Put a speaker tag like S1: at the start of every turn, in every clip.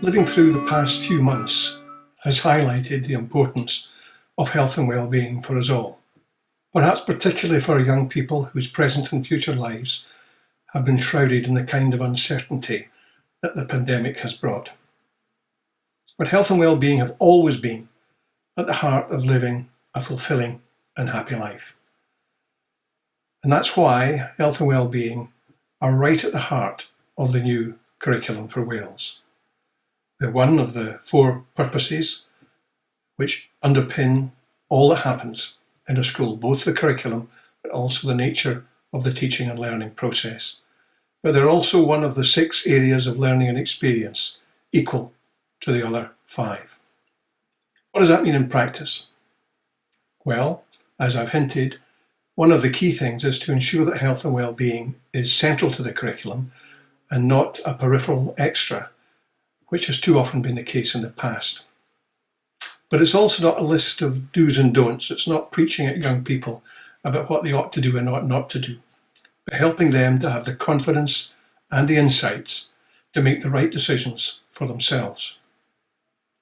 S1: Living through the past few months has highlighted the importance of health and well-being for us all, perhaps particularly for young people whose present and future lives have been shrouded in the kind of uncertainty that the pandemic has brought. But health and well-being have always been at the heart of living a fulfilling and happy life. And that's why health and well-being are right at the heart of the new curriculum for Wales. They're one of the 4 purposes which underpin all that happens in a school, both the curriculum but also the nature of the teaching and learning process. But they're also one of the 6 areas of learning and experience, equal to the other 5. What does that mean in practice? Well, as I've hinted, one of the key things is to ensure that health and well-being is central to the curriculum and not a peripheral extra, which has too often been the case in the past. But it's also not a list of do's and don'ts. It's not preaching at young people about what they ought to do and ought not to do, but helping them to have the confidence and the insights to make the right decisions for themselves.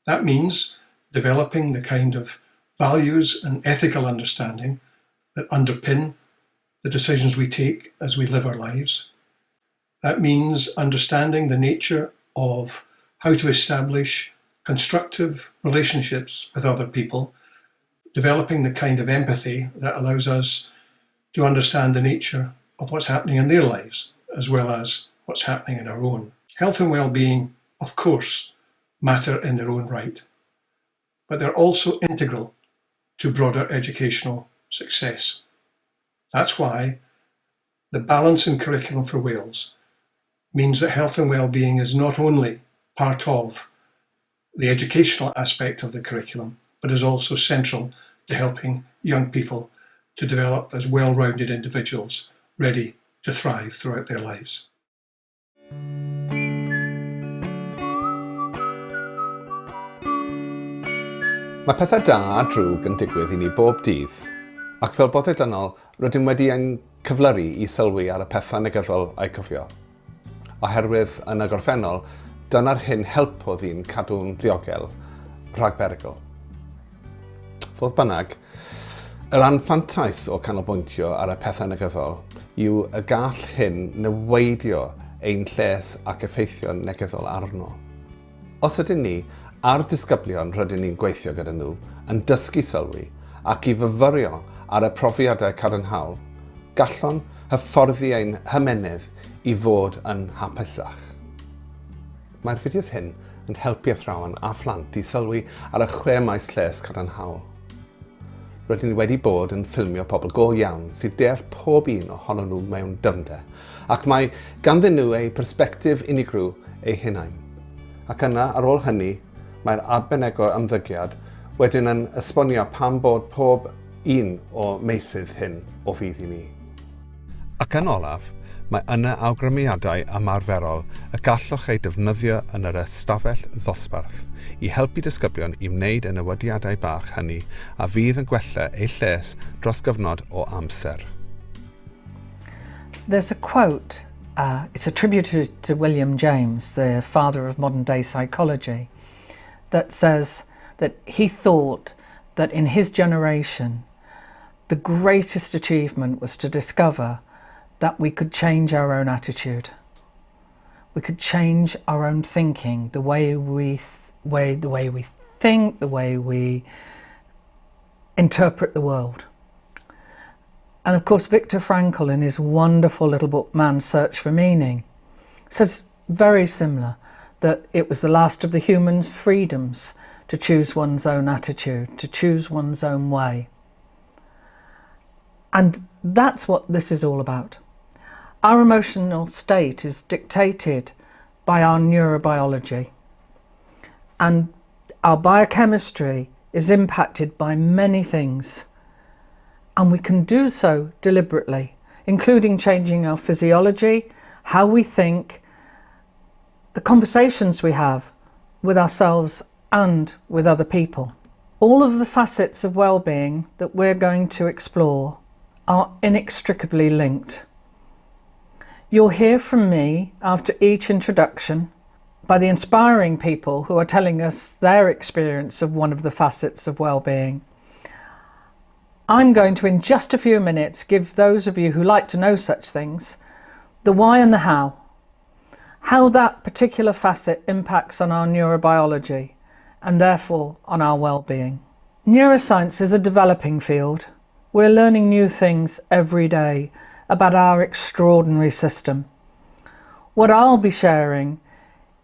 S1: That means developing the kind of values and ethical understanding that underpin the decisions we take as we live our lives. That means understanding the nature of how to establish constructive relationships with other people, developing the kind of empathy that allows us to understand the nature of what's happening in their lives, as well as what's happening in our own. Health and well-being, of course, matter in their own right, but they're also integral to broader educational success. That's why the balance in curriculum for Wales means that health and well-being is not only part of the educational aspect of the curriculum, but is also central to helping young people to develop as well-rounded individuals ready to thrive throughout their lives.
S2: Mae pethau da a drwg yn digwydd i ni bob dydd, ac fel bod dynol, rydym wedi ein cyflyru i sylwi ar y pethau negyddol a'i cofio. Oherwydd yn y gorffennol, dyna'r hyn helpodd i'n cadw'n ddiogel rhag berygl. Fodd bynnag, yr anfantais o canolbwyntio ar y pethau negyddol yw y gall hyn neweidio ein lles ac effeithio negyddol arno. Os ydyn ni a'r disgyblion rydyn ni'n gweithio gyda nhw yn dysgu sylwi ac i fyfyrio ar y profiadau cadarnhaol, gallwn hyfforddi ein hymenydd i fod yn hapusach. Mae'r fideos hyn yn helpu athrawon a phlant i sylwi ar y 6 maes lles cadarnhaol. Rydyn ni wedi bod yn ffilmio pobl go iawn sydd deall pob un ohonyn nhw mewn dyfnder, ac mae ganddyn nhw eu persbectif unigryw eu hunain. Ac yna, ar ôl hynny, mae'r arbenigol ymddygiad wedyn yn esbonio pam bod pob un o meysydd hyn o fydd i ni. Ac yn olaf, mae yna awgrymiadau ymarferol y gallwch ei defnyddio yn yr ystafell ddosbarth i helpu disgyblion i wneud y newidiadau bach hynny a fydd yn gwella eu lles dros gyfnod o amser.
S3: There's a quote, it's attributed to William James, the father of modern day psychology, that says that he thought that in his generation the greatest achievement was to discover that we could change our own attitude. We could change our own thinking, the way we think, the way we interpret the world. And of course, Viktor Frankl, in his wonderful little book, Man's Search for Meaning, says very similar, that it was the last of the human freedoms to choose one's own attitude, to choose one's own way. And that's what this is all about. Our emotional state is dictated by our neurobiology, and our biochemistry is impacted by many things, and we can do so deliberately, including changing our physiology, how we think, the conversations we have with ourselves and with other people. All of the facets of well-being that we're going to explore are inextricably linked. You'll hear from me after each introduction by the inspiring people who are telling us their experience of one of the facets of well-being. I'm going to, in just a few minutes, give those of you who like to know such things the why and the how that particular facet impacts on our neurobiology and therefore on our well-being. Neuroscience is a developing field. We're learning new things every day about our extraordinary system. What I'll be sharing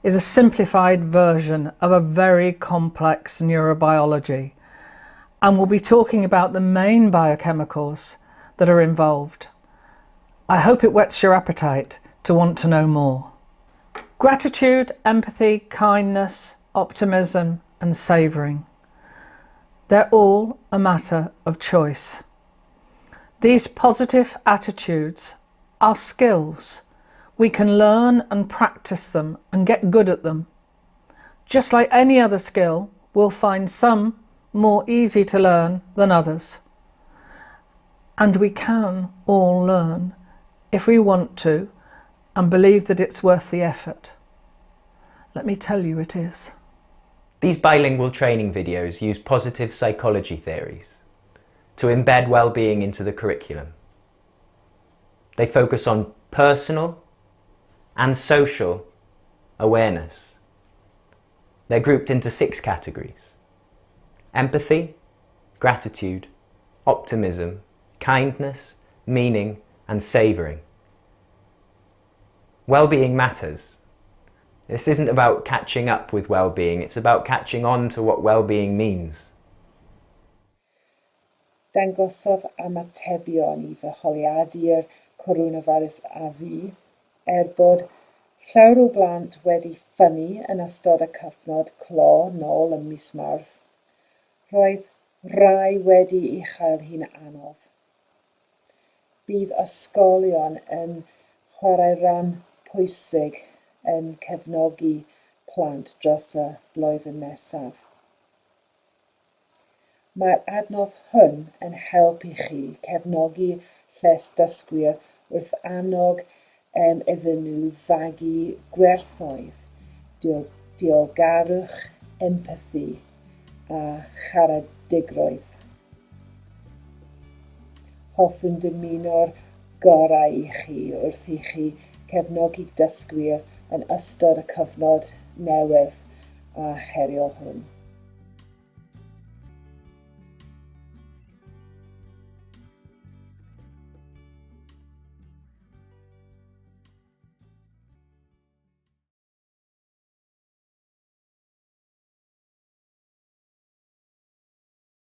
S3: is a simplified version of a very complex neurobiology, and we'll be talking about the main biochemicals that are involved. I hope it whets your appetite to want to know more. Gratitude, empathy, kindness, optimism and savouring. They're all a matter of choice. These positive attitudes are skills. We can learn and practice them and get good at them. Just like any other skill, we'll find some more easy to learn than others. And we can all learn if we want to and believe that it's worth the effort. Let me tell you it is.
S4: These bilingual training videos use positive psychology theories to embed well-being into the curriculum. They focus on personal and social awareness. They're grouped into 6 categories: empathy, gratitude, optimism, kindness, meaning, and savouring. Well-being matters. This isn't about catching up with well-being, it's about catching on to what well-being means.
S5: Dangosodd ymatebion I fy holiadu'r coronavirus a fi, bod llawer o blant wedi ffynnu yn ystod y cyfnod clo nôl ym mis Mawrth, roedd rai wedi ei chael hi'n anodd. Bydd ysgolion yn chwarae ran pwysig yn cefnogi plant dros y blwyddyn nesaf. Mae'r adnodd hwn yn helpu chi cefnogi lles dysgwyr wrth annog iddyn nhw fagu gwerthoedd, diogarwch, empathi a charedigrwydd. Hoffwn dymuno'r gorau i chi wrth i chi cefnogi dysgwyr yn ystod y cyfnod newydd a heriol hwn.